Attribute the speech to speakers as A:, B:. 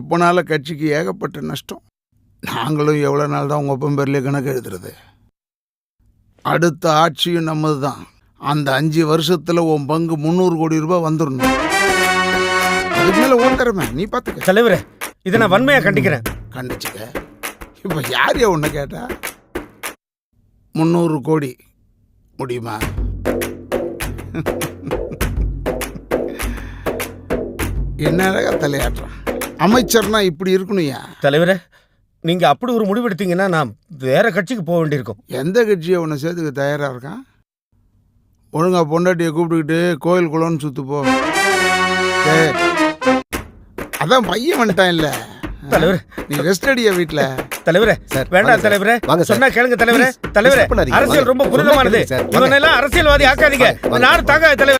A: அப்பனால கட்சிக்கு ஏகப்பட்ட நஷ்டம். நாங்களும் எவ்வளோ நாள் தான் உங்கள் அப்பன் பேர்லேயே கணக்கு எழுதுறது? அடுத்த ஆட்சியும் நம்மது தான். அந்த 5 வருஷத்தில் உன் பங்கு 300 கோடி ரூபாய் வந்துடணும். அதுக்கு மேலே ஓட்டுறமே நீ பார்த்துக்க.
B: தலைவரே, இதை நான் வன்மையாக கண்டிக்கிறேன்.
A: கண்டிச்சுக்க. இப்போ யாரையா உன்னை கேட்டா? 300 கோடி முடியுமா? என்ன அழகா தலையாட்டுறான். அமைச்சர்னா இப்படி இருக்கணும்யா.
B: தலைவரே, நீங்க அப்படி ஒரு முடிவு எடுத்தீங்கன்னா நான் வேற கட்சிக்கு போக வேண்டியிருக்கும்.
A: எந்த கட்சியை உன்னை சேர்த்துக்க தயாரா இருக்கான்? ஒழுங்கா பொண்டாட்டியை கூப்பிட்டுக்கிட்டு கோயில் குளம்னு சுத்து போ. அதான் பையன் வந்துட்டான் இல்ல.
B: தலைவரே,
A: நீ ரெஸ்ட் அடியா வீட்டுல.
B: தலைவரே வேண்டாம் தலைவரே, சொன்னா கேளுங்க தலைவரே. தலைவரே, அரசியல் ரொம்ப புனிதமானது. இவனெல்லாம் அரசியல்வாதி ஆக்காதீங்க. நாடு தாங்க தலைவர்.